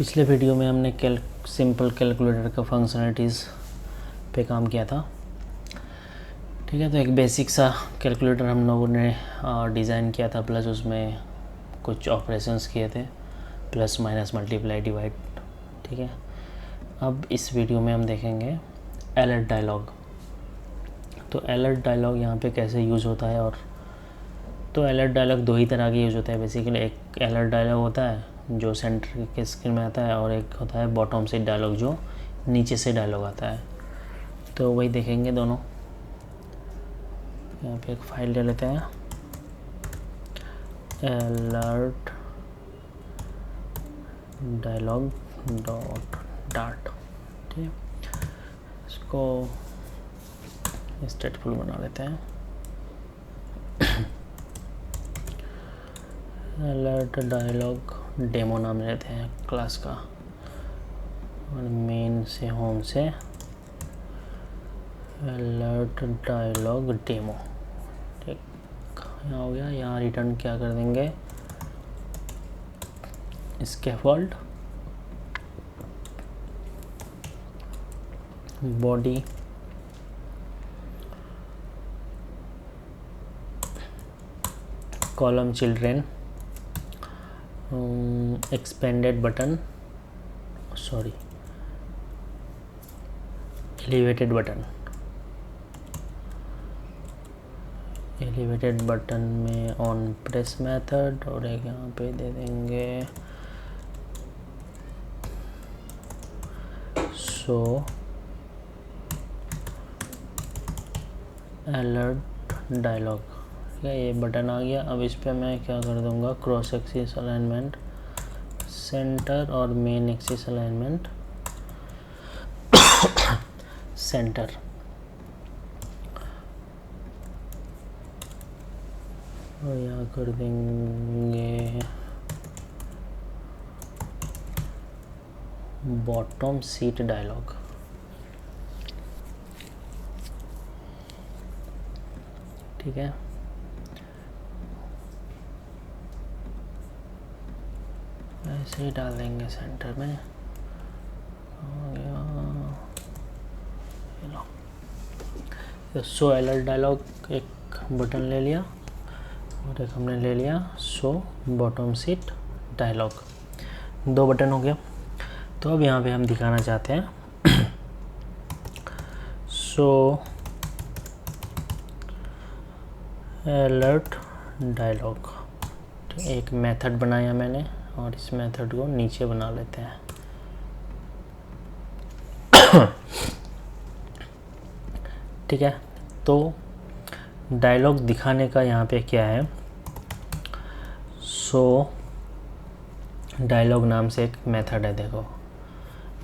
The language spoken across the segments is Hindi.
पिछले वीडियो में हमने सिंपल कैलकुलेटर का फंक्शनलिटीज़ पे काम किया था। ठीक है, तो एक बेसिक सा कैलकुलेटर हम लोगों ने डिज़ाइन किया था, प्लस उसमें कुछ ऑपरेशंस किए थे, प्लस माइनस मल्टीप्लाई डिवाइड। ठीक है, अब इस वीडियो में हम देखेंगे अलर्ट डायलॉग। तो अलर्ट डायलॉग यहाँ पे कैसे यूज़ होता है। और तो अलर्ट डायलॉग दो ही तरह के यूज़ होता है बेसिकली। एक अलर्ट डायलॉग होता है जो सेंटर के स्क्रीन में आता है, और एक होता है बॉटम से डायलॉग जो नीचे से डायलॉग आता है। तो वही देखेंगे दोनों। यहाँ पे एक फाइल ले लेते हैं, अलर्ट डायलॉग डॉट डार्ट। ठीक है, इसको स्टेटफुल बना लेते हैं। अलर्ट डायलॉग डेमो नाम लेते हैं क्लास का, और मेन से होम से अलर्ट डायलॉग डेमो। ठीक, यहाँ हो गया। यहाँ रिटर्न क्या कर देंगे, scaffold body column children expanded button elevated button में ऑन प्रेस मेथड, और एक यहाँ पे दे देंगे सो अलर्ट डायलॉग। ये बटन आ गया। अब इस पे मैं क्या कर दूंगा, क्रॉस एक्सिस अलाइनमेंट सेंटर और मेन एक्सिस अलाइनमेंट सेंटर। और यहाँ कर देंगे बॉटम सीट डायलॉग। ठीक है, ऐसे ही डाल देंगे सेंटर में। हो गया, तो सो अलर्ट डायलॉग एक बटन ले लिया, और एक हमने ले लिया सो बॉटम सीट डायलॉग। दो बटन हो गया। तो अब यहाँ पे हम दिखाना चाहते हैं सो अलर्ट डायलॉग। एक मेथड बनाया मैंने, और इस मेथड को नीचे बना लेते हैं। ठीक है, तो डायलॉग दिखाने का यहाँ पे क्या है, सो डायलॉग नाम से एक मेथड है। देखो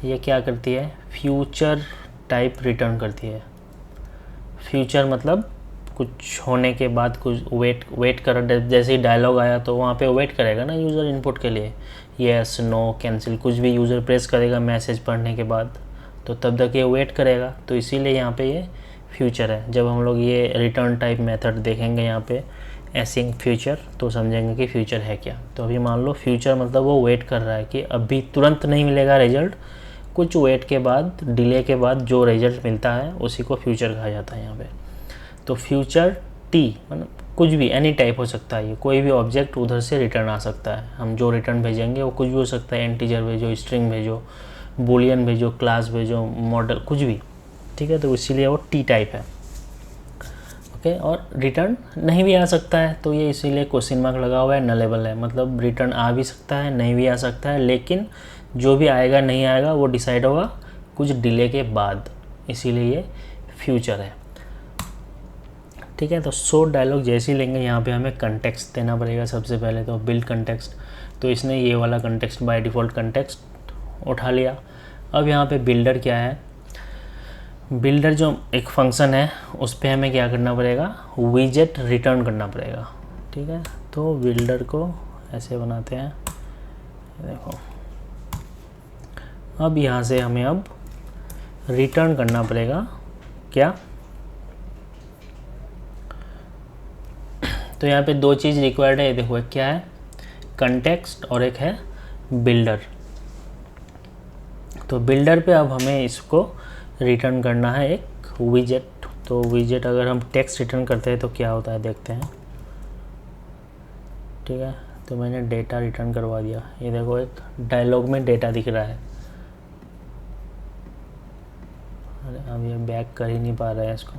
ये क्या करती है, फ्यूचर टाइप रिटर्न करती है। फ्यूचर मतलब कुछ होने के बाद कुछ वेट कर, जैसे ही डायलॉग आया तो वहाँ पे वेट करेगा ना यूज़र इनपुट के लिए, येस नो कैंसिल कुछ भी यूज़र प्रेस करेगा मैसेज पढ़ने के बाद, तो तब तक ये वेट करेगा। तो इसीलिए यहाँ पे ये फ्यूचर है। जब हम लोग ये रिटर्न टाइप मेथड देखेंगे यहाँ पे एसिंग फ्यूचर, तो समझेंगे कि फ्यूचर है क्या। तो अभी मान लो फ्यूचर मतलब वो वेट कर रहा है कि अभी तुरंत नहीं मिलेगा रिजल्ट, कुछ वेट के बाद, डिले के बाद जो रिजल्ट मिलता है उसी को फ्यूचर कहा जाता है यहाँ पे। तो फ्यूचर टी मतलब कुछ भी एनी टाइप हो सकता है, ये कोई भी ऑब्जेक्ट उधर से रिटर्न आ सकता है। हम जो रिटर्न भेजेंगे वो कुछ भी हो सकता है, इंटीजर भेजो, स्ट्रिंग भेजो, बूलियन भेजो, क्लास भेजो, मॉडल, कुछ भी। ठीक है, तो इसीलिए वो टी टाइप है। ओके, और रिटर्न नहीं भी आ सकता है, तो ये इसीलिए क्वेश्चन मार्क लगा हुआ है, नलेबल है। मतलब रिटर्न आ भी सकता है, नहीं भी आ सकता है, लेकिन जो भी आएगा नहीं आएगा वो डिसाइड होगा कुछ डिले के बाद, इसीलिए ये फ्यूचर है। ठीक है, तो सो डायलॉग जैसे ही लेंगे यहाँ पे हमें कंटेक्स्ट देना पड़ेगा सबसे पहले। तो बिल्ड कंटेक्स्ट, तो इसने ये वाला कंटेक्स्ट बाय डिफ़ॉल्ट कंटेक्स्ट उठा लिया। अब यहाँ पे बिल्डर क्या है, बिल्डर जो एक फंक्शन है उस पर हमें क्या करना पड़ेगा, विजेट रिटर्न करना पड़ेगा। ठीक है, तो बिल्डर को ऐसे बनाते हैं, देखो। अब यहाँ से हमें अब रिटर्न करना पड़ेगा क्या, तो यहाँ पे दो चीज़ रिक्वायर्ड है। देखो एक क्या है, कंटेक्स्ट, और एक है बिल्डर। तो बिल्डर पे अब हमें इसको रिटर्न करना है एक विजेट। तो विजेट अगर हम टेक्स्ट रिटर्न करते हैं तो क्या होता है देखते हैं। ठीक है, तो मैंने डेटा रिटर्न करवा दिया। ये देखो एक डायलॉग में डेटा दिख रहा है। अरे अब ये बैक कर ही नहीं पा रहा है इसको।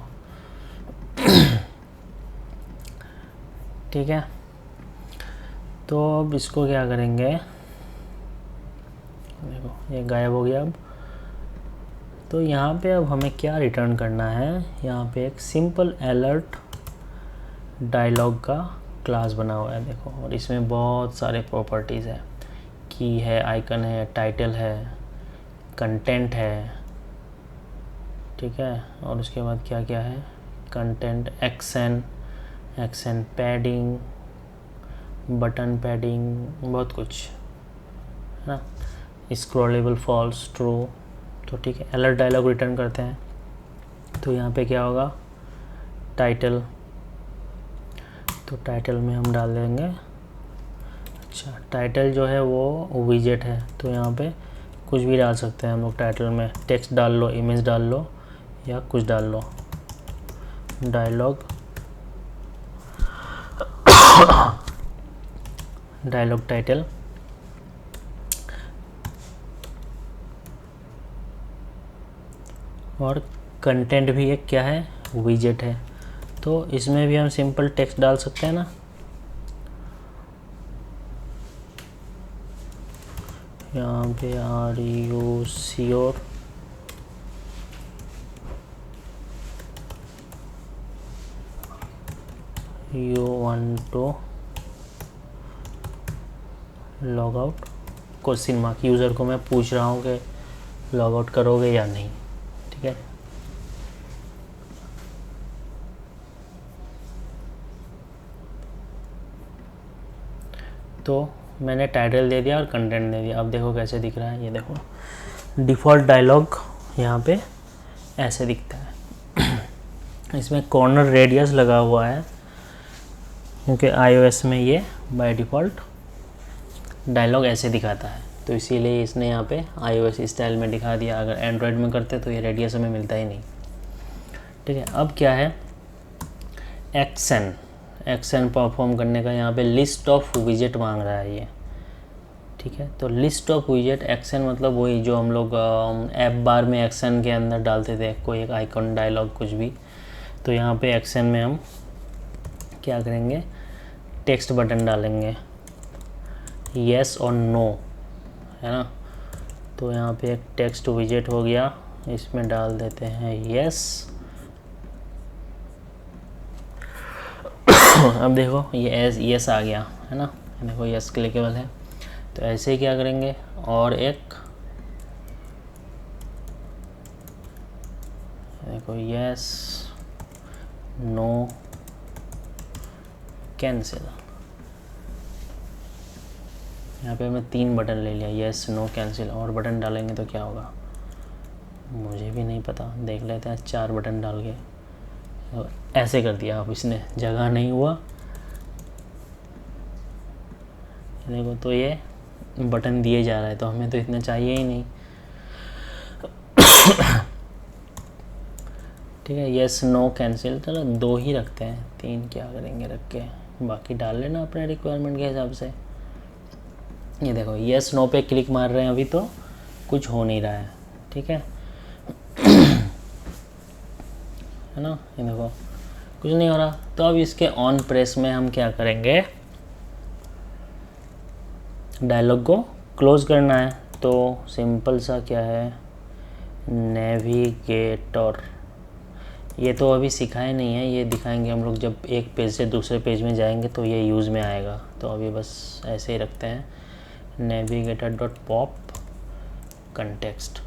ठीक है, तो अब इसको क्या करेंगे, देखो ये गायब हो गया। अब तो यहाँ पे अब हमें क्या रिटर्न करना है, यहाँ पे एक सिंपल अलर्ट डायलॉग का क्लास बना हुआ है देखो, और इसमें बहुत सारे प्रॉपर्टीज़ है, की है, आइकन है, टाइटल है, कंटेंट है। ठीक है, और उसके बाद क्या क्या है, content, action padding, button padding, बहुत कुछ है ना, स्क्रॉलेबल, फॉल्स, ट्रू। तो ठीक है, अलर्ट डायलॉग रिटर्न करते हैं। तो यहाँ पे क्या होगा, टाइटल, तो टाइटल में हम डाल देंगे, अच्छा टाइटल जो है वो विजेट है, तो यहाँ पे कुछ भी डाल सकते हैं हम लोग टाइटल में। टेक्स्ट डाल लो, इमेज डाल लो, या कुछ डाल लो, डायलॉग टाइटल। और कंटेंट भी एक क्या है, विजेट है, तो इसमें भी हम सिंपल टेक्स्ट डाल सकते हैं ना। यहाँ पे are you sure, you want to log out, question mark, user को मैं पूछ रहा हूँ कि लॉग आउट करोगे या नहीं। ठीक है, तो मैंने टाइटल दे दिया और कंटेंट दे दिया। अब देखो कैसे दिख रहा है, ये देखो डिफ़ॉल्ट डायलॉग यहाँ पे ऐसे दिखता है। इसमें कॉर्नर रेडियस लगा हुआ है, क्योंकि iOS में ये बाय डिफ़ॉल्ट डायलॉग ऐसे दिखाता है, तो इसीलिए इसने यहाँ पे iOS स्टाइल में दिखा दिया। अगर एंड्रॉयड में करते तो ये रेडियस हमें मिलता ही नहीं। ठीक है, अब क्या है, एक्शन परफॉर्म करने का यहाँ पे लिस्ट ऑफ विजेट मांग रहा है ये। ठीक है, तो लिस्ट ऑफ विजेट, एक्शन मतलब वही जो हम लोग ऐप बार में एक्शन के अंदर डालते थे, कोई एक आइकन, डायलॉग, कुछ भी। तो यहाँ पे एक्शन में हम क्या करेंगे, टेक्स्ट बटन डालेंगे, येस और नो, है ना। तो यहाँ पे एक टेक्स्ट विजेट हो गया, इसमें डाल देते हैं येस। अब देखो ये येस आ गया, है ना, देखो येस क्लिकेबल है। तो ऐसे ही क्या करेंगे, और एक देखो येस, नो, कैंसिल। यहाँ पे हमने 3 बटन ले लिया, येस, नो, कैंसिल। और बटन डालेंगे तो क्या होगा मुझे भी नहीं पता, देख लेते हैं। 4 बटन डाल के तो ऐसे कर दिया, अब इसने जगह नहीं हुआ। देखो तो ये बटन दिए जा रहा है, तो हमें तो इतना चाहिए ही नहीं। ठीक है, येस, नो, कैंसिल, चलो 2 ही रखते हैं, 3 क्या करेंगे रख के, बाकी डाल लेना अपने रिक्वायरमेंट के हिसाब से। ये देखो येस नो पे क्लिक मार रहे हैं, अभी तो कुछ हो नहीं रहा है। ठीक है, है ना, ये देखो कुछ नहीं हो रहा। तो अब इसके ऑन प्रेस में हम क्या करेंगे, डायलॉग को क्लोज करना है। तो सिंपल सा क्या है, नेविगेटर, ये तो अभी सिखाए नहीं है, ये दिखाएंगे हम लोग जब एक पेज से दूसरे पेज में जाएंगे तो ये यूज़ में आएगा। तो अभी बस ऐसे ही रखते हैं, नेविगेटर डॉट पॉप कंटेक्स्ट।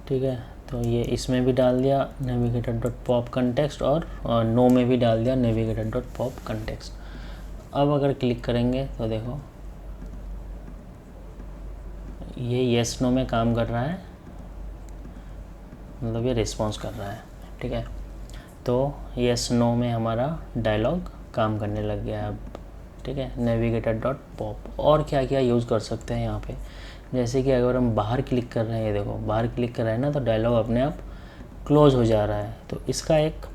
ठीक है, तो ये इसमें भी डाल दिया नेविगेटर डॉट पॉप कंटेक्स्ट, और नो में भी डाल दिया नेविगेटर डॉट पॉप कंटेक्स्ट। अब अगर क्लिक करेंगे तो देखो ये येस नो में काम कर रहा है, मतलब ये रिस्पॉन्स कर रहा है। ठीक है, तो येस नो में हमारा डायलॉग काम करने लग गया है अब। ठीक है, नेविगेटर डॉट पॉप। और क्या क्या यूज़ कर सकते हैं यहाँ पे, जैसे कि अगर हम बाहर क्लिक कर रहे हैं, ये देखो बाहर क्लिक कर रहे हैं ना, तो डायलॉग अपने आप क्लोज हो जा रहा है। तो इसका एक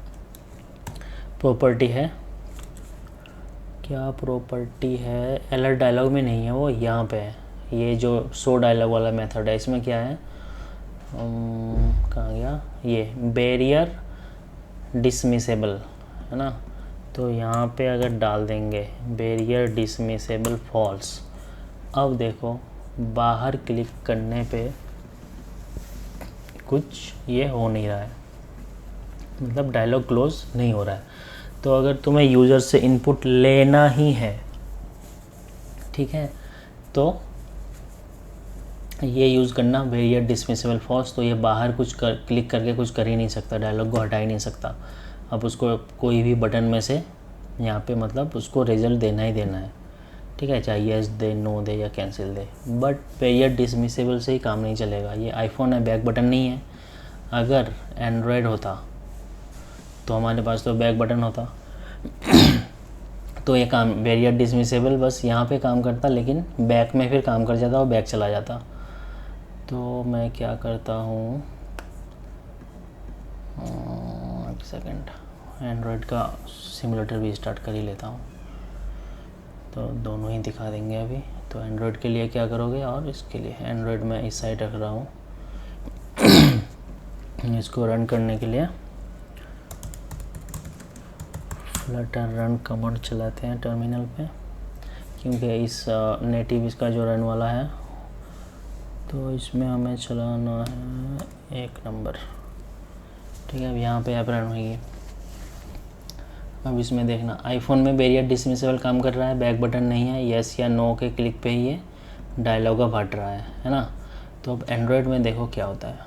प्रॉपर्टी है, क्या प्रॉपर्टी है, अलर्ट डायलॉग में नहीं है, वो यहाँ पे है। ये जो शो डायलॉग वाला मेथड है, इसमें क्या है, कहाँ गया ये, बैरियर डिसमिसेबल है ना। तो यहाँ पे अगर डाल देंगे बैरियर डिसमिसेबल फॉल्स, अब देखो बाहर क्लिक करने पे कुछ ये हो नहीं रहा है, मतलब डायलॉग क्लोज नहीं हो रहा है। तो अगर तुम्हें यूज़र से इनपुट लेना ही है, ठीक है, तो ये यूज़ करना बैरियर डिसमिसेबल फॉल्स। तो ये बाहर कुछ क्लिक करके कुछ कर ही नहीं सकता, डायलॉग को हटा ही नहीं सकता। अब उसको कोई भी बटन में से यहाँ पे मतलब उसको रिजल्ट देना ही देना है, ठीक है, चाहे येस दे, नो दे या कैंसिल दे। बट बैरियर डिसमिसेबल से ही काम नहीं चलेगा। ये आईफोन है, बैक बटन नहीं है। अगर एंड्रॉयड होता तो हमारे पास तो बैक बटन होता तो ये काम बैरियर डिसमिसेबल बस यहाँ पे काम करता, लेकिन बैक में फिर काम कर जाता और बैक चला जाता। तो मैं क्या करता हूँ, एक सेकेंड, एंड्रॉयड का सिमुलेटर भी स्टार्ट कर ही लेता हूँ, तो दोनों ही दिखा देंगे अभी। तो एंड्रॉयड के लिए क्या करोगे, और इसके लिए एंड्रॉयड में इस साइड रख रहा हूँ इसको रन करने के लिए फ्लटर रन कमांड चलाते हैं टर्मिनल पे, क्योंकि इस नेटिव इसका जो रन वाला है, तो इसमें हमें चलाना है 1 नंबर, ठीक है। अब यहाँ पे ऐप रन होगी। अब इसमें देखना, आईफोन में बैरियर डिसमिसेबल काम कर रहा है, बैक बटन नहीं है, येस या नो के क्लिक पे ही ये डायलॉग अब हट रहा है ना। तो अब एंड्रॉयड में देखो क्या होता है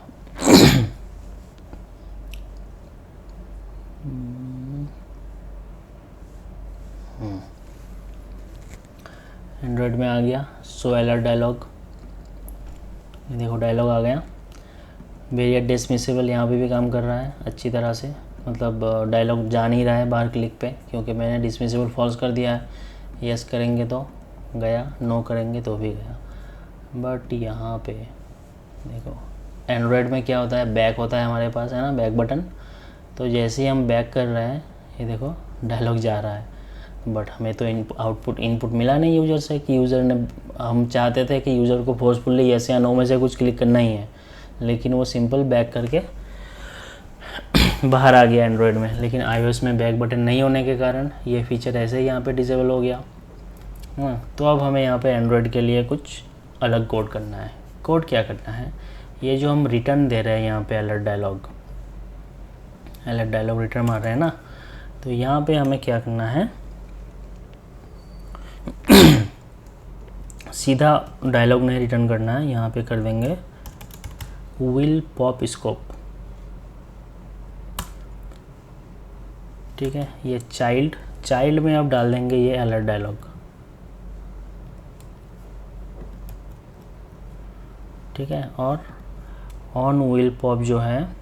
एंड्रॉयड में आ गया शो अलर्ट डायलॉग, ये देखो डायलॉग आ गया। बैरियर डिसमिसेबल यहाँ पे भी काम कर रहा है अच्छी तरह से, मतलब डायलॉग जा नहीं रहा है बाहर क्लिक पे, क्योंकि मैंने डिसमिसेबल फॉल्स कर दिया है। यस करेंगे तो गया, नो करेंगे तो भी गया। बट यहाँ पे देखो एंड्रॉयड में क्या होता है, बैक होता है हमारे पास, है ना, बैक बटन। तो जैसे ही हम बैक कर रहे हैं, ये देखो डायलॉग जा रहा है। बट हमें तो इनपुट मिला नहीं यूज़र से कि यूज़र ने, हम चाहते थे कि यूज़र को फोर्सफुली येस या नो में से कुछ क्लिक करना ही है, लेकिन वो सिंपल बैक करके बाहर आ गया एंड्रॉयड में। लेकिन iOS में बैक बटन नहीं होने के कारण ये फीचर ऐसे ही यहाँ पे डिसेबल हो गया। तो अब हमें यहाँ पे एंड्रॉयड के लिए कुछ अलग कोड करना है। कोड क्या करना है, ये जो हम रिटर्न दे रहे हैं यहाँ पे अलर्ट डायलॉग रिटर्न मार रहे हैं ना, तो यहाँ पे हमें क्या करना है सीधा डायलॉग नहीं रिटर्न करना है, यहाँ पे कर देंगे विल पॉप स्कोप, ठीक है। ये चाइल्ड में अब डाल देंगे ये अलर्ट डायलॉग, ठीक है। और ऑन विल पॉप जो है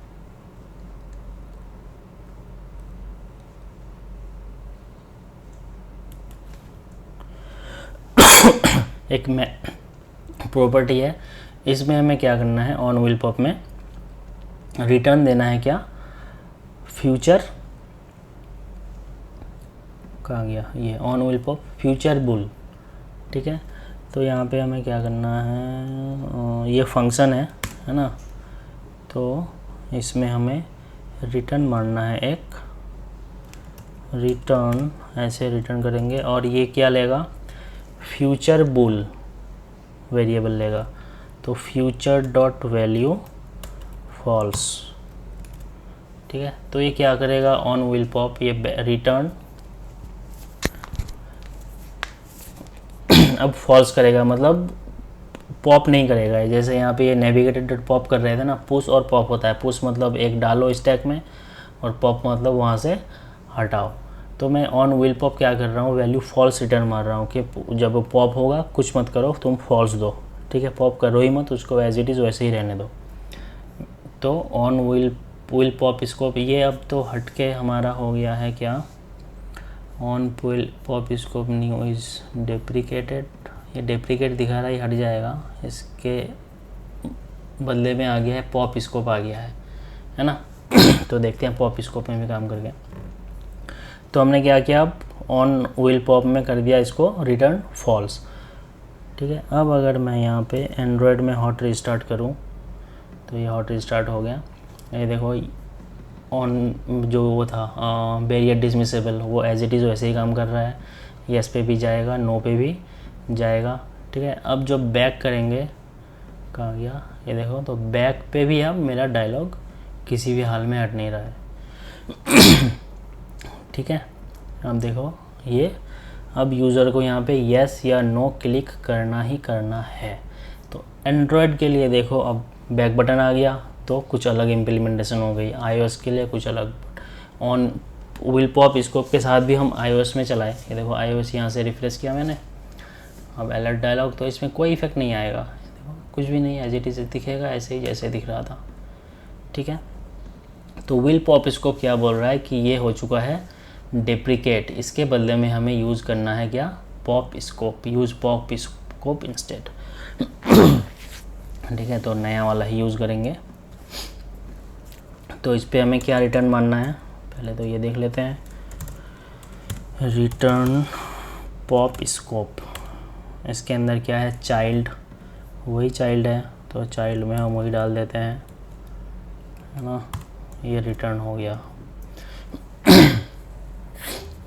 एक में प्रॉपर्टी है, इसमें हमें क्या करना है, ऑन विल पॉप में रिटर्न देना है क्या, फ्यूचर, कहाँ गया ये, on will pop future bull, ठीक है। तो यहाँ पे हमें क्या करना है, ये फंक्शन है ना, तो इसमें हमें रिटर्न मारना है, एक रिटर्न, ऐसे रिटर्न करेंगे और ये क्या लेगा, फ्यूचर बुल वेरिएबल लेगा। तो फ्यूचर डॉट वैल्यू फॉल्स, ठीक है। तो ये क्या करेगा, ऑन विल पॉप ये रिटर्न अब फॉल्स करेगा, मतलब पॉप नहीं करेगा। जैसे यहाँ पे ये नेविगेटर डॉट पॉप कर रहे थे ना, पुश और पॉप होता है। पुश मतलब एक डालो स्टैक में, और पॉप मतलब वहाँ से हटाओ। तो मैं ऑन विल पॉप क्या कर रहा हूँ, वैल्यू फॉल्स रिटर्न मार रहा हूँ कि जब पॉप होगा कुछ मत करो, तुम फॉल्स दो, ठीक है। पॉप करो ही मत, उसको एज इट इज़ वैसे ही रहने दो। तो ऑन विल पॉप स्कोप ये अब तो हट के हमारा हो गया है क्या, on pop scope new is deprecated, ये डेप्रिकेट दिखा रहा है, ये हट जाएगा, इसके बदले में आ गया है पॉप स्कोप आ गया है ना। तो देखते हैं पॉप स्कोप में भी काम करके। तो हमने क्या किया, अब ऑन व्हील पॉप में कर दिया इसको रिटर्न फॉल्स। ठीक है, अब अगर मैं यहाँ पे एंड्रॉयड में हॉट रीस्टार्ट करूँ तो ये हॉट रीस्टार्ट हो गया। ये देखो ऑन जो वो था बैरियर डिसमिसेबल, वो एज इट इज़ वैसे ही काम कर रहा है। यस पे भी जाएगा, नो पे भी जाएगा। ठीक है, अब जो बैक करेंगे, कहाँ गया ये देखो, तो बैक पे भी अब मेरा डायलॉग किसी भी हाल में हट नहीं रहा है। ठीक है, अब देखो ये, अब यूज़र को यहाँ पे यस या नो क्लिक करना ही करना है। तो एंड्रॉयड के लिए देखो अब बैक बटन आ गया तो कुछ अलग इम्प्लीमेंटेशन हो गई, iOS के लिए कुछ अलग। ऑन व्हील पॉप स्कोप के साथ भी हम iOS में चलाए, ये देखो iOS यहाँ से रिफ्रेश किया मैंने, अब अलर्ट डायलॉग, तो इसमें कोई इफेक्ट नहीं आएगा, कुछ भी नहीं, एज इट इज़ दिखेगा ऐसे ही जैसे दिख रहा था। ठीक है, तो व्हील पॉप स्कोप क्या बोल रहा है कि ये हो चुका है डेप्रिकेट, इसके बदले में हमें यूज़ करना है क्या, pop scope, use pop scope instead. ठीक है, तो नया वाला ही यूज़ करेंगे। तो इस पे हमें क्या रिटर्न मानना है, पहले तो ये देख लेते हैं, रिटर्न पॉप स्कोप, इसके अंदर क्या है, चाइल्ड, वही चाइल्ड है, तो चाइल्ड में हम वही डाल देते हैं, है ना, ये रिटर्न हो गया।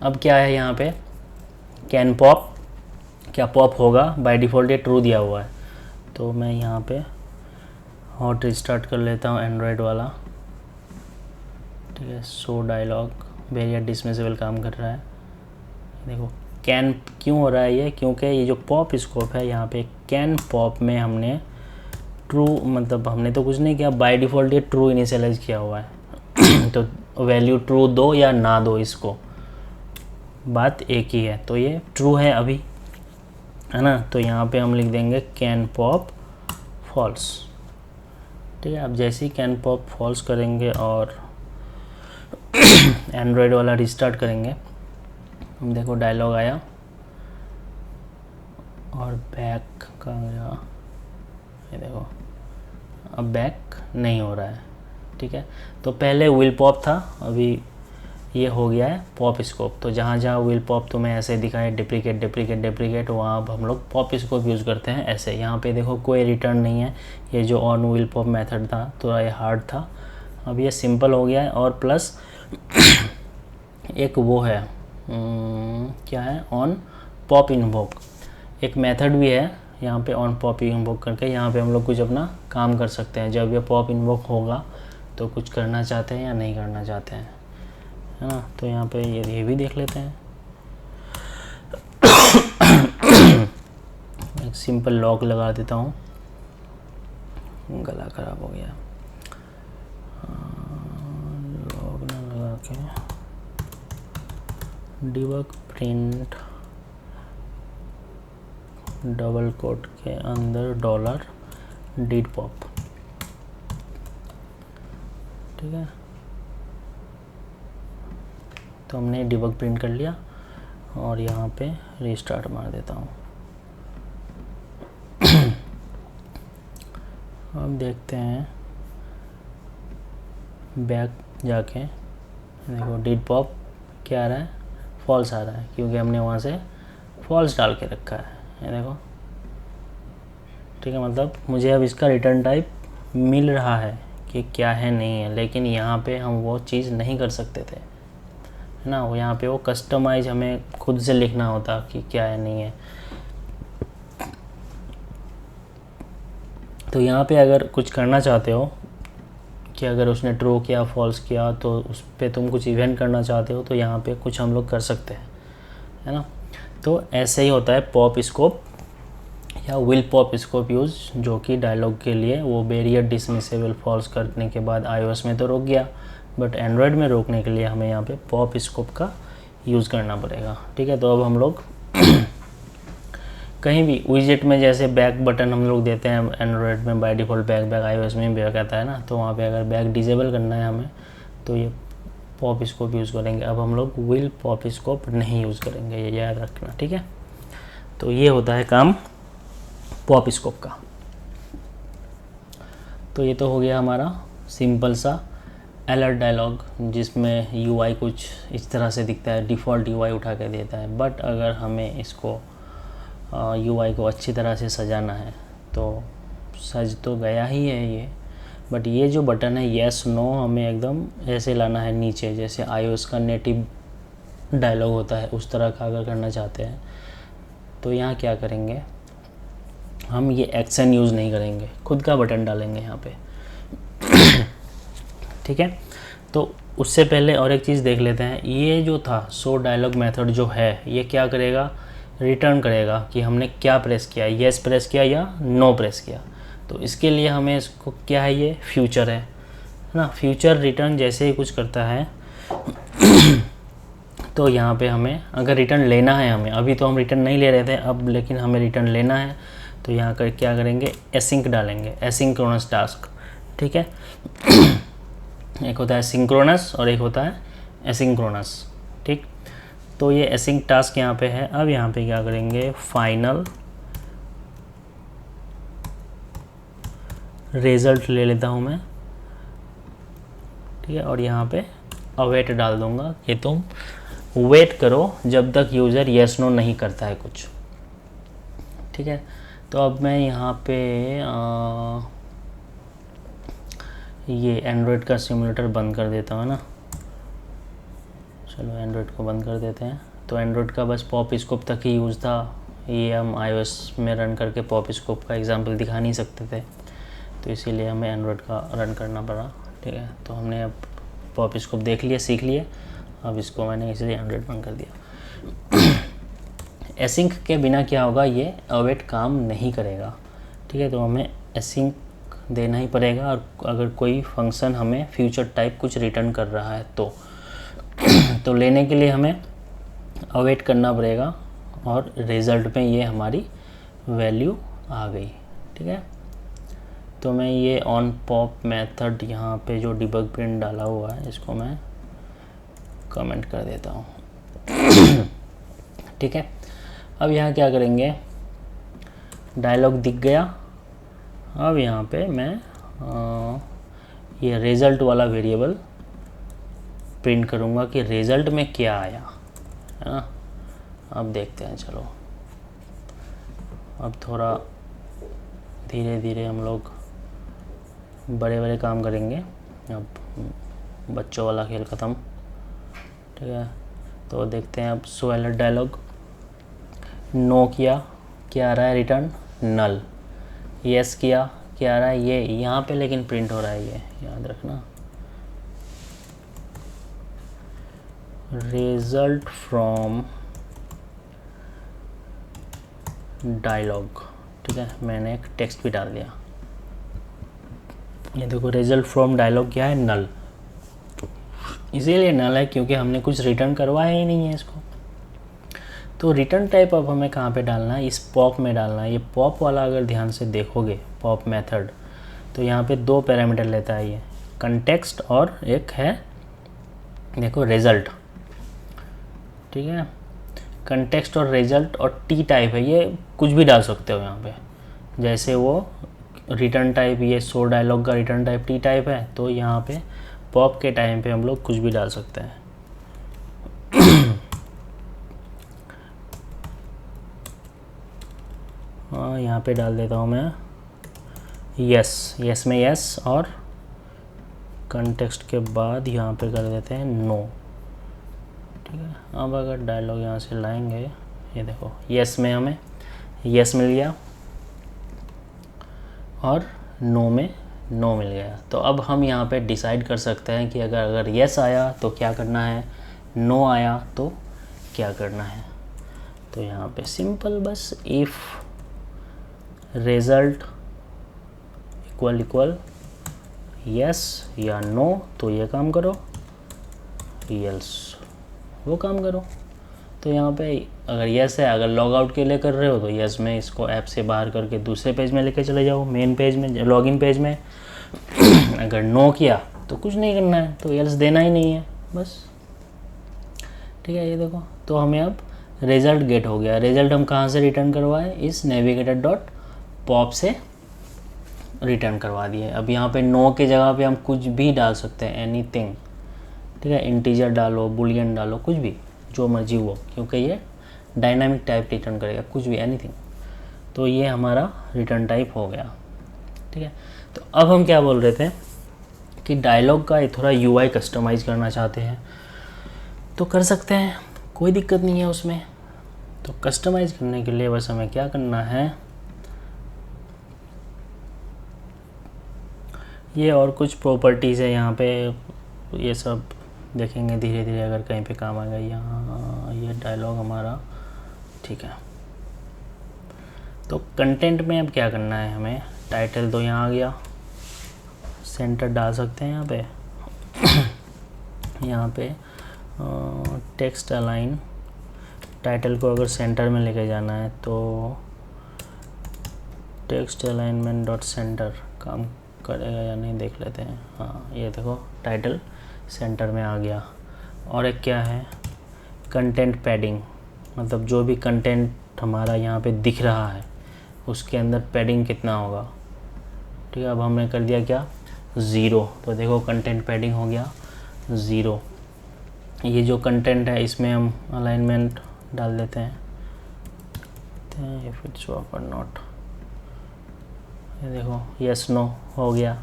अब क्या है यहाँ पे, कैन पॉप, क्या पॉप होगा, बाय डिफ़ॉल्ट ये ट्रू दिया हुआ है, तो मैं यहाँ पे हॉट रिस्टार्ट कर लेता हूँ एंड्रॉयड वाला। ठीक है, शो डायलॉग, बैरियर डिसमिसेबल काम कर रहा है। देखो कैन क्यों हो रहा है ये, क्योंकि ये जो पॉप स्कोप है यहाँ पे कैन पॉप में हमने ट्रू, मतलब हमने तो कुछ नहीं किया, बाय डिफ़ॉल्ट ये ट्रू इनिशियलाइज किया हुआ है। तो वैल्यू ट्रू दो या ना दो, इसको बात एक ही है, तो ये ट्रू है अभी, है ना। तो यहाँ पे हम लिख देंगे कैन पॉप फॉल्स। ठीक है, अब जैसे ही कैन पॉप फॉल्स करेंगे और एंड्रॉयड वाला रिस्टार्ट करेंगे, हम देखो डायलॉग आया और बैक का गया, ये देखो अब बैक नहीं हो रहा है। ठीक है, तो पहले व्हील पॉप था, अभी ये हो गया है पॉप स्कोप। तो जहाँ जहाँ व्हील पॉप तुम्हें ऐसे दिखाए डेप्रिकेट डेप्रिकेट डेप्रिकेट, वहाँ अब हम लोग पॉप स्कोप यूज़ करते हैं ऐसे। यहाँ पे देखो कोई रिटर्न नहीं है, ये जो ऑन व्हील पॉप मेथड था तो ये हार्ड था, अब ये सिंपल हो गया है। और प्लस एक वो है क्या है, ऑन पॉप इन्वोक, एक मेथड भी है यहाँ पे ऑन पॉप इन्वोक करके, यहाँ पे हम लोग कुछ अपना काम कर सकते हैं। जब ये पॉप इन्वोक होगा तो कुछ करना चाहते हैं या नहीं करना चाहते हैं, है ना। तो यहाँ पे ये भी देख लेते हैं। एक सिंपल लॉक लगा देता हूँ, गला ख़राब हो गया, लॉक ना लगा के डिबग प्रिंट डबल कोट के अंदर डॉलर डिड पॉप। ठीक है, तो हमने डिबग प्रिंट कर लिया और यहाँ पे रीस्टार्ट मार देता हूँ। अब देखते हैं बैक जाके, देखो डिड पॉप क्या आ रहा है, फॉल्स आ रहा है, क्योंकि हमने वहाँ से फॉल्स डाल के रखा है, ये देखो। ठीक है, मतलब मुझे अब इसका रिटर्न टाइप मिल रहा है कि क्या है नहीं है, लेकिन यहाँ पे हम वो चीज़ नहीं कर सकते थे, है ना। वो यहाँ पे वो कस्टमाइज हमें खुद से लिखना होता कि क्या है नहीं है। तो यहाँ पे अगर कुछ करना चाहते हो कि अगर उसने ट्रू किया फॉल्स किया तो उस पर तुम कुछ इवेंट करना चाहते हो, तो यहाँ पे कुछ हम लोग कर सकते हैं, है ना। तो ऐसे ही होता है पॉप स्कोप या व्हील पॉप स्कोप यूज़, जो कि डायलॉग के लिए वो बैरियर डिसमिसेबल फॉल्स करने के बाद iOS में तो रोक गया, बट एंड्रॉयड में रोकने के लिए हमें यहाँ पे पॉप स्कोप का यूज़ करना पड़ेगा। ठीक है, तो अब हम लोग कहीं भी विजेट में जैसे बैक बटन हम लोग देते हैं एंड्रॉयड में बाय डिफ़ॉल्ट, बैक iOS में भी कहता है ना, तो वहाँ पे अगर बैक डिसेबल करना है हमें, तो ये पॉप स्कोप यूज़ करेंगे। अब हम लोग विल पॉप स्कोप नहीं यूज़ करेंगे, ये याद रखना, ठीक है। तो ये होता है काम पॉप स्कोप का। तो ये तो हो गया हमारा सिंपल सा अलर्ट डायलॉग, जिसमें यूआई कुछ इस तरह से दिखता है, डिफ़ॉल्ट यूआई उठा के देता है। बट अगर हमें इसको यूआई को अच्छी तरह से सजाना है तो सज तो गया ही है ये, बट ये जो बटन है येस नो हमें एकदम ऐसे लाना है नीचे, जैसे iOS का नेटिव डायलॉग होता है उस तरह का अगर करना चाहते हैं तो यहाँ क्या करेंगे, हम ये एक्शन यूज़ नहीं करेंगे, खुद का बटन डालेंगे यहाँ पे। ठीक है। तो उससे पहले और एक चीज़ देख लेते हैं, ये जो था शो डायलॉग मेथड जो है ये क्या करेगा, रिटर्न करेगा कि हमने क्या प्रेस किया, येस प्रेस किया या नो प्रेस किया। तो इसके लिए हमें इसको क्या है, ये फ्यूचर है ना, फ्यूचर रिटर्न जैसे ही कुछ करता है तो यहाँ पे हमें अगर रिटर्न लेना है, हमें अभी तो हम रिटर्न नहीं ले रहे थे अब, लेकिन हमें रिटर्न लेना है तो यहाँ कर क्या करेंगे, एसिंक डालेंगे, एसिंक्रोनस टास्क। ठीक है। एक होता है सिंक्रोनस और एक होता है एसिंक्रोनस। ठीक। तो ये एसिंक टास्क यहाँ पे है। अब यहाँ पे क्या करेंगे, फाइनल रिजल्ट ले लेता हूँ मैं। ठीक है। और यहाँ पे अवेट डाल दूँगा कि तुम वेट करो जब तक यूज़र येस नो नहीं करता है कुछ। ठीक है। तो अब मैं यहाँ पे ये एंड्रॉयड का सिमुलेटर बंद कर देता हूँ ना। चलो एंड्रॉयड को बंद कर देते हैं। तो एंड्रॉयड का बस पॉप स्कोप तक ही यूज़ था, ये हम iOS में रन करके पॉप स्कोप का एग्जांपल दिखा नहीं सकते थे, तो इसीलिए हमें एंड्रॉयड का रन करना पड़ा। ठीक है। तो हमने अब पॉप स्कोप देख लिया, सीख लिए, अब इसको मैंने इसलिए एंड्रॉयड बंद कर दिया। एसिंक के बिना क्या होगा, ये अवेट काम नहीं करेगा। ठीक है। तो हमें एसिंक देना ही पड़ेगा, और अगर कोई फंक्शन हमें फ्यूचर टाइप कुछ रिटर्न कर रहा है तो लेने के लिए हमें अवेट करना पड़ेगा, और रिज़ल्ट में ये हमारी वैल्यू आ गई। ठीक है। तो मैं ये ऑन पॉप मेथड यहाँ पे जो डिबग प्रिंट डाला हुआ है इसको मैं कमेंट कर देता हूँ। ठीक है। अब यहाँ क्या करेंगे, डायलॉग दिख गया। अब यहाँ पे मैं ये रिज़ल्ट वाला वेरिएबल प्रिंट करूँगा कि रिज़ल्ट में क्या आया, है ना। अब देखते हैं, चलो अब थोड़ा धीरे धीरे हम लोग बड़े बड़े काम करेंगे। अब बच्चों वाला खेल ख़त्म। ठीक है। तो देखते हैं अब शो अलर्ट डायलॉग। नो किया, क्या आ रहा है, रिटर्न नल। यस किया, क्या आ रहा है, ये यहाँ पे लेकिन प्रिंट हो रहा है, ये याद रखना, रिजल्ट फ्रॉम डायलॉग। ठीक है। मैंने एक टेक्स्ट भी डाल दिया। ये देखो रिजल्ट फ्रॉम डायलॉग क्या है, नल। इसीलिए नल है क्योंकि हमने कुछ रिटर्न करवाया ही नहीं है इसको। तो रिटर्न टाइप अब हमें कहाँ पे डालना है, इस पॉप में डालना है। ये पॉप वाला अगर ध्यान से देखोगे पॉप मेथड, तो यहाँ पे दो पैरामीटर लेता है, ये कंटेक्स्ट और एक है देखो रिज़ल्ट। ठीक है। कंटेक्स्ट और रिज़ल्ट और टी टाइप है, ये कुछ भी डाल सकते हो यहाँ पे। जैसे वो रिटर्न टाइप, ये शो डायलॉग का रिटर्न टाइप टी टाइप है, तो यहाँ पे पॉप के टाइम पे हम लोग कुछ भी डाल सकते हैं। हाँ, यहाँ पे डाल देता हूँ मैं यस। यस में यस, और कंटेक्स्ट के बाद यहाँ पे कर देते हैं नो। ठीक है। अब अगर डायलॉग यहाँ से लाएंगे, ये देखो यस में हमें यस मिल गया और नो में नो मिल गया। तो अब हम यहाँ पे डिसाइड कर सकते हैं कि अगर यस आया तो क्या करना है, नो आया तो क्या करना है। तो यहाँ पे सिंपल बस if result equal equal yes या नो तो ये काम करो, यस वो काम करो। तो यहाँ पे अगर यस है, अगर लॉग आउट के लिए कर रहे हो तो यस में इसको ऐप से बाहर करके दूसरे पेज में लेके चले जाओ, मेन पेज में, लॉगिन पेज में। अगर नो किया तो कुछ नहीं करना है, तो यस देना ही नहीं है, बस। ठीक है, ये देखो, तो हमें अब रिज़ल्ट गेट हो गया। रिज़ल्ट हम कहाँ से रिटर्न करवाए, इस नेविगेटर डॉट पॉप से रिटर्न करवा दिए। अब यहाँ पे नो के जगह पे हम कुछ भी डाल सकते हैं, एनीथिंग। ठीक है, इंटीजर डालो, बुलियन डालो, कुछ भी जो मर्जी हो, क्योंकि ये डायनामिक टाइप रिटर्न करेगा, कुछ भी, एनीथिंग। तो ये हमारा रिटर्न टाइप हो गया। ठीक है, तो अब हम क्या बोल रहे थे कि डायलॉग का थोड़ा यूआई कस्टमाइज़ करना चाहते हैं, तो कर सकते हैं, कोई दिक्कत नहीं है उसमें। तो कस्टमाइज़ करने के लिए बस हमें क्या करना है, ये और कुछ प्रॉपर्टीज़ है यहाँ पे, ये सब देखेंगे धीरे धीरे अगर कहीं पे काम आएगा। यहाँ ये डायलॉग हमारा ठीक है। तो कंटेंट में अब क्या करना है हमें, टाइटल तो यहाँ आ गया, सेंटर डाल सकते हैं यहाँ पे यहाँ पे टेक्स्ट अलाइन, टाइटल को अगर सेंटर में लेके जाना है तो टेक्स्ट अलाइनमेंट डॉट सेंटर काम करेगा या नहीं देख लेते हैं। हाँ, ये देखो टाइटल सेंटर में आ गया। और एक क्या है, कंटेंट पैडिंग, मतलब जो भी कंटेंट हमारा यहाँ पे दिख रहा है उसके अंदर पैडिंग कितना होगा। ठीक है, अब हमने कर दिया क्या, 0। तो देखो कंटेंट पैडिंग हो गया 0। ये जो कंटेंट है इसमें हम अलाइनमेंट डाल देते हैं, इफ इट्स वर्क और नॉट। ये देखो यस नो हो गया।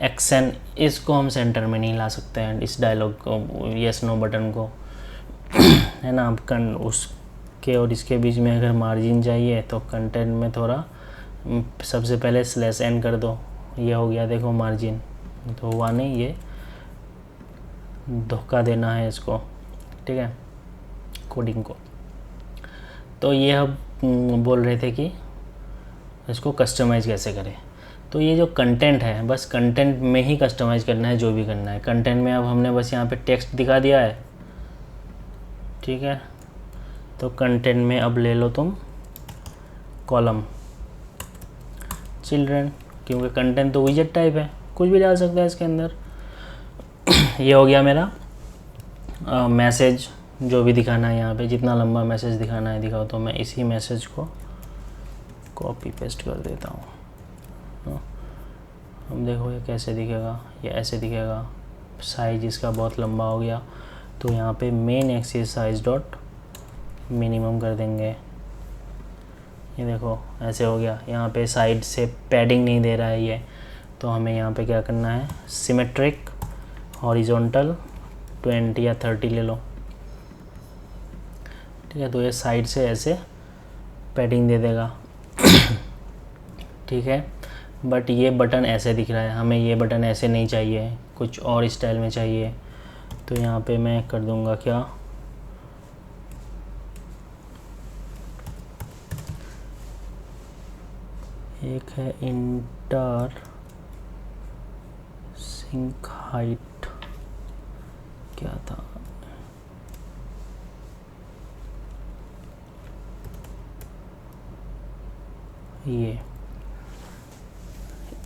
एक्शन, इसको हम सेंटर में नहीं ला सकते हैं, इस डायलॉग को, यस नो बटन को, है ना। अब उसके और इसके बीच में अगर मार्जिन चाहिए तो कंटेंट में थोड़ा सबसे पहले /n कर दो, ये हो गया देखो मार्जिन। तो हुआ नहीं, ये धोखा देना है इसको। ठीक है, कोडिंग को। तो ये अब बोल रहे थे कि इसको कस्टमाइज़ कैसे करें। तो ये जो कंटेंट है, बस कंटेंट में ही कस्टमाइज़ करना है, जो भी करना है। कंटेंट में अब हमने बस यहाँ पे टेक्स्ट दिखा दिया है। ठीक है, तो कंटेंट में अब ले लो तुम कॉलम चिल्ड्रन, क्योंकि कंटेंट तो विजेट टाइप है, कुछ भी डाल सकता है इसके अंदर। ये हो गया मेरा मैसेज, जो भी दिखाना है यहाँ पे, जितना लंबा मैसेज दिखाना है दिखाओ। तो मैं इसी मैसेज को कॉपी पेस्ट कर देता हूँ। हम देखो ये कैसे दिखेगा, ये ऐसे दिखेगा। साइज इसका बहुत लंबा हो गया, तो यहाँ पे main axis size dot minimum कर देंगे। ये देखो ऐसे हो गया। यहाँ पे साइड से पैडिंग नहीं दे रहा है ये, तो हमें यहाँ पे क्या करना है, सिमेट्रिक हॉरिजॉन्टल 20 या 30 ले लो। ठीक है, तो ये साइड से ऐसे पैडिंग दे देगा। ठीक है, बट ये बटन ऐसे दिख रहा है, हमें ये बटन ऐसे नहीं चाहिए, कुछ और स्टाइल में चाहिए। तो यहाँ पे मैं कर दूँगा क्या, एक है इंटर सिंक हाइट, क्या था, ये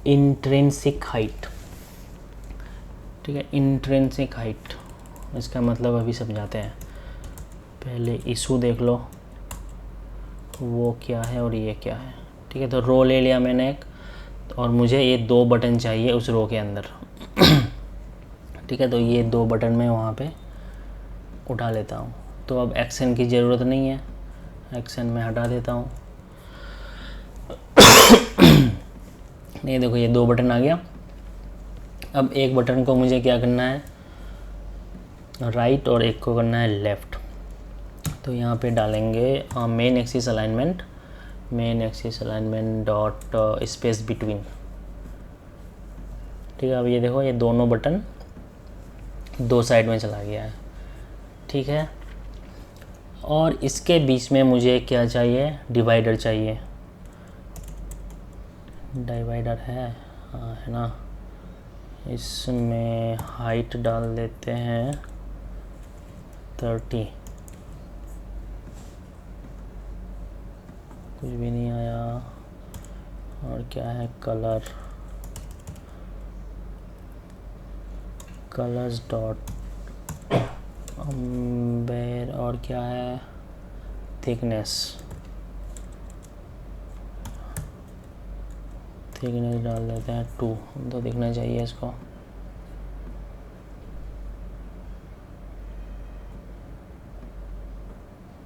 इंट्रिंसिक हाइट। ठीक है, इंट्रिंसिक हाइट, इसका मतलब अभी समझाते हैं। पहले इशू देख लो वो क्या है और ये क्या है। ठीक है, तो रो ले लिया मैंने एक, और मुझे ये 2 बटन चाहिए उस रो के अंदर। ठीक है, तो ये 2 बटन मैं वहाँ पे उठा लेता हूँ। तो अब एक्शन की ज़रूरत नहीं है, एक्शन में हटा देता हूँ। नहीं, देखो ये 2 बटन आ गया। अब एक बटन को मुझे क्या करना है, राइट, और एक को करना है लेफ़्ट। तो यहाँ पे डालेंगे main axis alignment, main axis alignment dot space between. ठीक है, अब ये देखो ये दोनों बटन 2 साइड में चला गया है। ठीक है, और इसके बीच में मुझे क्या चाहिए, डिवाइडर चाहिए। डिवाइडर है, हाँ है ना। इसमें हाइट डाल देते हैं 30, कुछ भी नहीं आया। और क्या है, कलर, कलर्स डॉट अम्बेर और क्या है, थिकनेस डाल देते हैं 2, तो दिखना चाहिए इसको।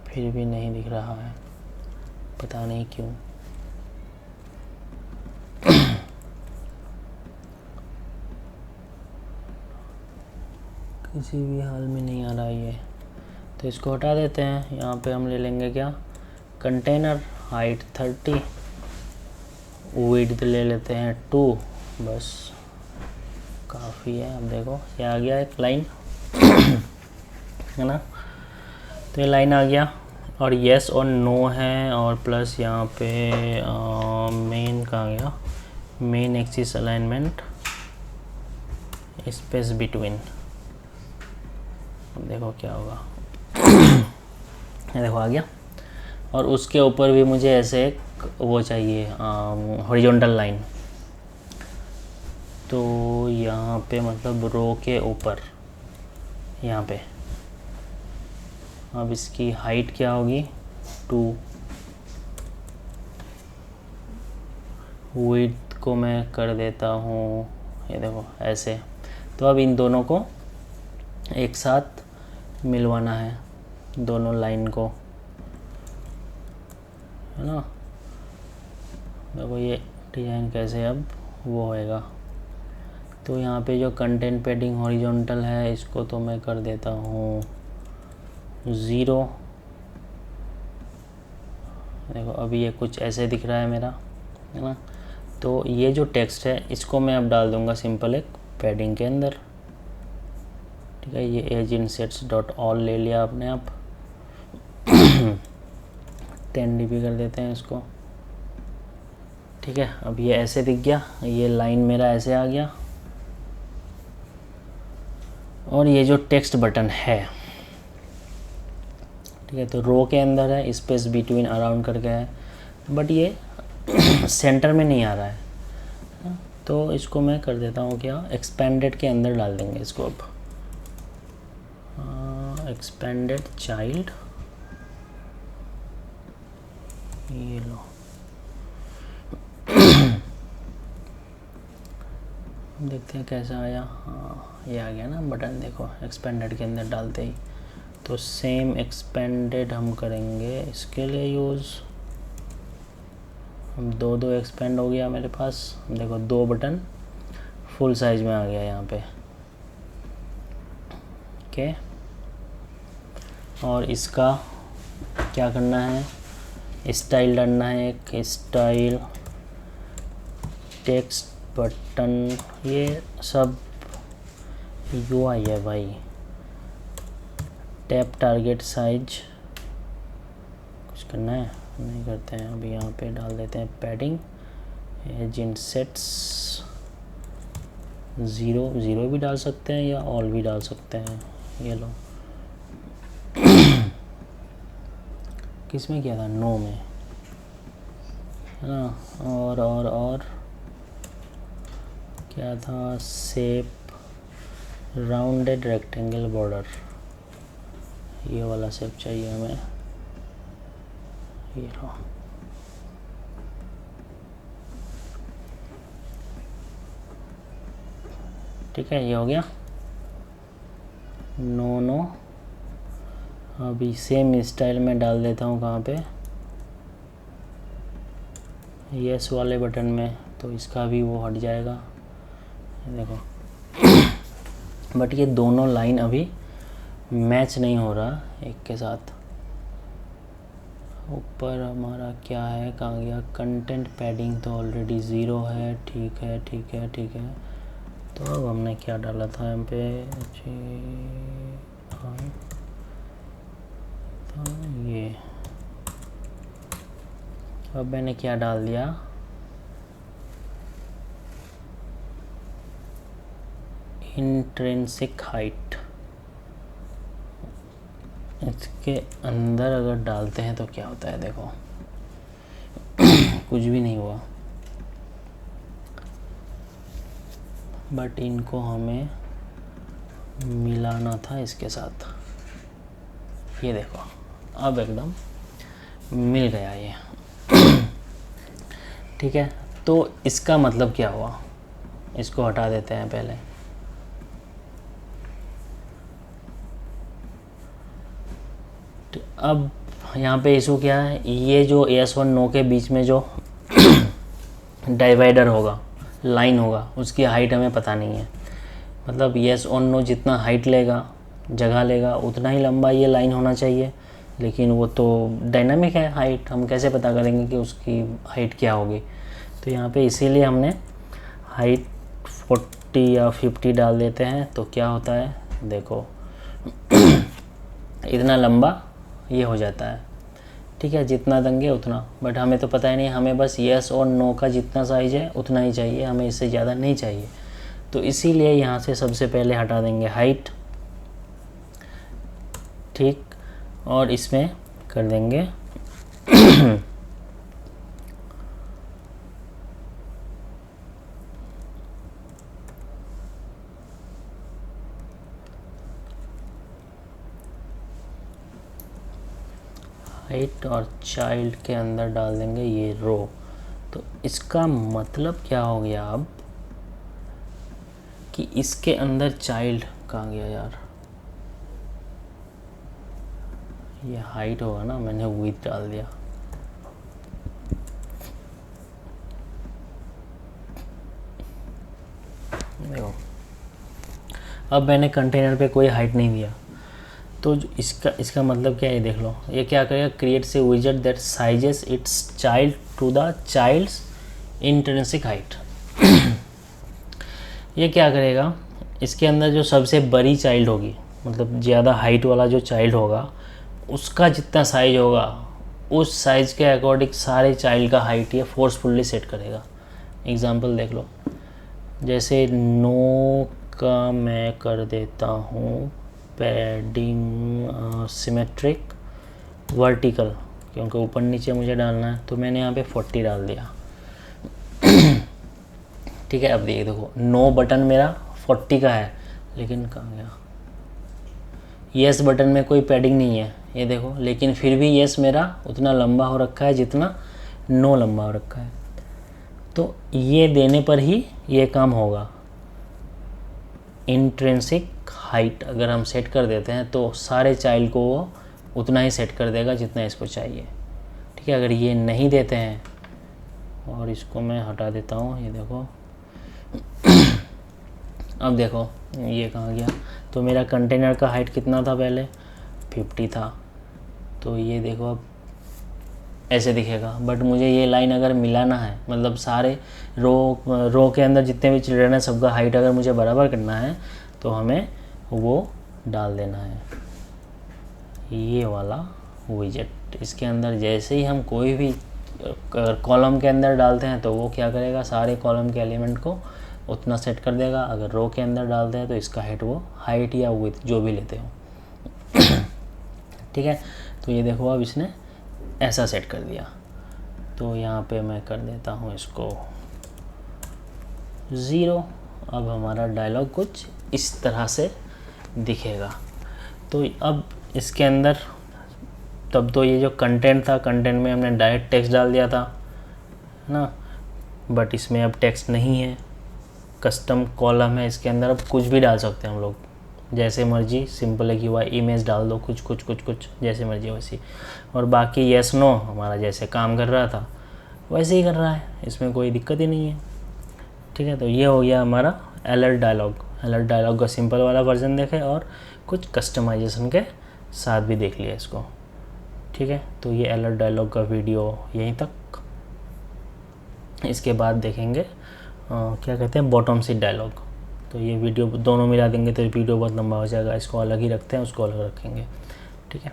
फिर भी नहीं दिख रहा है, पता नहीं क्यों। किसी भी हाल में नहीं आ रहा ये, तो इसको हटा देते हैं। यहाँ पे हम ले लेंगे क्या, कंटेनर, हाइट 30, विड्थ ले लेते हैं 2, बस काफ़ी है। अब देखो ये आ गया एक लाइन है ना, तो ये लाइन आ गया और येस और नो है, और प्लस यहाँ पे मेन का आ गया, main axis alignment, space between. अब देखो क्या होगा ये देखो आ गया। और उसके ऊपर भी मुझे ऐसे एक वो चाहिए हॉरिजॉन्टल लाइन, तो यहाँ पे मतलब रो के ऊपर यहाँ पे। अब इसकी हाइट क्या होगी 2, विड्थ को मैं कर देता हूँ ये देखो ऐसे। तो अब इन दोनों को एक साथ मिलवाना है, दोनों लाइन को, है ना। देखो ये डिज़ाइन कैसे अब वो होएगा। तो यहाँ पे जो कंटेंट पैडिंग हॉरिजॉन्टल है इसको तो मैं कर देता हूँ 0। देखो अभी ये कुछ ऐसे दिख रहा है मेरा, है ना। तो ये जो टेक्स्ट है इसको मैं अब डाल दूँगा सिंपल एक पैडिंग के अंदर, ठीक है। ये एज इनसेट्स डॉट ऑल ले लिया आपने आप 10 dB कर देते हैं इसको, ठीक है। अब ये ऐसे दिख गया, ये लाइन मेरा ऐसे आ गया। और ये जो टेक्स्ट बटन है, ठीक है, तो रो के अंदर है, स्पेस बिटवीन अराउंड करके है, बट ये सेंटर में नहीं आ रहा है, तो इसको मैं कर देता हूँ क्या, एक्सपेंडेड के अंदर डाल देंगे इसको। अब एक्सपेंडेड चाइल्ड, ये लो देखते हैं कैसा आया। हाँ ये आ गया ना बटन, देखो एक्सपेंडेड के अंदर डालते ही। तो सेम एक्सपेंडेड हम करेंगे इसके लिए यूज़, हम दो एक्सपेंड हो गया मेरे पास। देखो 2 बटन फुल साइज में आ गया यहाँ पे, ओके। और इसका क्या करना है, स्टाइल डालना है, एक स्टाइल टेक्स्ट बटन, ये सब यूआई है भाई। टैप टारगेट साइज, कुछ करना है नहीं करते हैं। अभी यहाँ पे डाल देते हैं पैडिंग, एज इनसेट्स 0 भी डाल सकते हैं या ऑल भी डाल सकते हैं। ये लो किस में किया था, नो में, है ना। और क्या था, शेप राउंडेड रेक्टेंगल बॉर्डर, ये वाला शेप चाहिए हमें, ये लो। ठीक है ये हो गया, नो। अभी सेम स्टाइल में डाल देता हूँ कहाँ पे, यस वाले बटन में, तो इसका भी वो हट जाएगा, देखो बट ये दोनों लाइन अभी मैच नहीं हो रहा एक के साथ। ऊपर हमारा क्या है, कहाँ गया, कंटेंट पैडिंग तो ऑलरेडी 0 है, ठीक है। तो अब हमने क्या डाला था यहाँ पे, हाँ तो ये अब मैंने क्या डाल दिया, इंट्रिंसिक हाइट। इसके अंदर अगर डालते हैं तो क्या होता है, देखो कुछ भी नहीं हुआ, बट इनको हमें मिलाना था इसके साथ। ये देखो अब एकदम मिल गया ये। ठीक है, तो इसका मतलब क्या हुआ, इसको हटा देते हैं पहले। अब यहाँ पे इशू क्या है, ये जो यस और नो के बीच में जो डिवाइडर होगा, लाइन होगा, उसकी हाइट हमें पता नहीं है। मतलब यस और नो जितना हाइट लेगा, जगह लेगा, उतना ही लंबा ये लाइन होना चाहिए, लेकिन वो तो डायनामिक है हाइट, हम कैसे पता करेंगे कि उसकी हाइट क्या होगी। तो यहाँ पे इसीलिए हमने हाइट 40 या 50 डाल देते हैं। तो क्या होता है देखो इतना लंबा ये हो जाता है। ठीक है, जितना देंगे उतना, बट हमें तो पता ही नहीं, हमें बस यस और नो का जितना साइज है उतना ही चाहिए, हमें इससे ज़्यादा नहीं चाहिए। तो इसीलिए यहाँ से सबसे पहले हटा देंगे हाइट। ठीक, और इसमें कर देंगे हाइट, और चाइल्ड के अंदर डाल देंगे ये रो। तो इसका मतलब क्या हो गया अब कि इसके अंदर चाइल्ड कहाँ गया यार, ये हाइट होगा ना, मैंने विड्थ डाल दिया। देखो अब मैंने कंटेनर पे कोई हाइट नहीं दिया, तो इसका मतलब क्या है, देख लो ये क्या करेगा, क्रिएट्स ए विजेट that sizes its child to the child's intrinsic height. ये क्या करेगा, इसके अंदर जो सबसे बड़ी चाइल्ड होगी, मतलब ज़्यादा हाइट वाला जो चाइल्ड होगा, उसका जितना साइज होगा उस साइज़ के अकॉर्डिंग सारे चाइल्ड का हाइट ये फोर्सफुली सेट करेगा। एग्जांपल देख लो, जैसे नो का मैं कर देता हूँ पैडिंग सिमेट्रिक वर्टिकल, क्योंकि ऊपर नीचे मुझे डालना है, तो मैंने यहाँ पे 40 डाल दिया। ठीक है, अब देखो नो बटन मेरा 40 का है, लेकिन कहाँ गया, यस बटन में कोई पैडिंग नहीं है ये देखो, लेकिन फिर भी यस मेरा उतना लंबा हो रखा है जितना नो लंबा हो रखा है। तो ये देने पर ही ये काम होगा। इंट्रिंसिक हाइट अगर हम सेट कर देते हैं तो सारे चाइल्ड को वो उतना ही सेट कर देगा जितना इसको चाहिए। ठीक है, अगर ये नहीं देते हैं, और इसको मैं हटा देता हूँ, ये देखो अब देखो ये कहाँ गया, तो मेरा कंटेनर का हाइट कितना था पहले, 50 था, तो ये देखो अब ऐसे दिखेगा। बट मुझे ये लाइन अगर मिलाना है, मतलब सारे रो के अंदर जितने भी चिल्ड्रन हैं सबका हाइट अगर मुझे बराबर करना है, तो हमें वो डाल देना है ये वाला विजेट। इसके अंदर जैसे ही हम कोई भी कॉलम के अंदर डालते हैं तो वो क्या करेगा, सारे कॉलम के एलिमेंट को उतना सेट कर देगा। अगर रो के अंदर डालते हैं तो इसका हाइट या विड्थ जो भी लेते हो। ठीक है, तो ये देखो अब इसने ऐसा सेट कर दिया। तो यहाँ पे मैं कर देता हूँ इसको 0। अब हमारा डायलॉग कुछ इस तरह से दिखेगा। तो अब इसके अंदर तब तो ये जो कंटेंट था, कंटेंट में हमने डायरेक्ट टेक्स्ट डाल दिया था ना, बट इसमें अब टेक्स्ट नहीं है, कस्टम कॉलम है, इसके अंदर अब कुछ भी डाल सकते हैं हम लोग, जैसे मर्जी, सिंपल है कि वह इमेज डाल दो, कुछ जैसे मर्जी वैसी। और बाकी येस नो हमारा जैसे काम कर रहा था वैसे ही कर रहा है, इसमें कोई दिक्कत ही नहीं है। ठीक है, तो ये हो गया हमारा अलर्ट डायलॉग। अलर्ट डायलॉग का सिंपल वाला वर्जन देखे और कुछ कस्टमाइजेशन के साथ भी देख लिया इसको। ठीक है, तो ये अलर्ट डायलॉग का वीडियो यहीं तक। इसके बाद देखेंगे क्या कहते हैं बॉटम सीट डायलॉग। तो ये वीडियो दोनों मिला देंगे तो वीडियो बहुत लंबा हो जाएगा, इसको अलग ही रखते हैं, उसको अलग रखेंगे। ठीक है।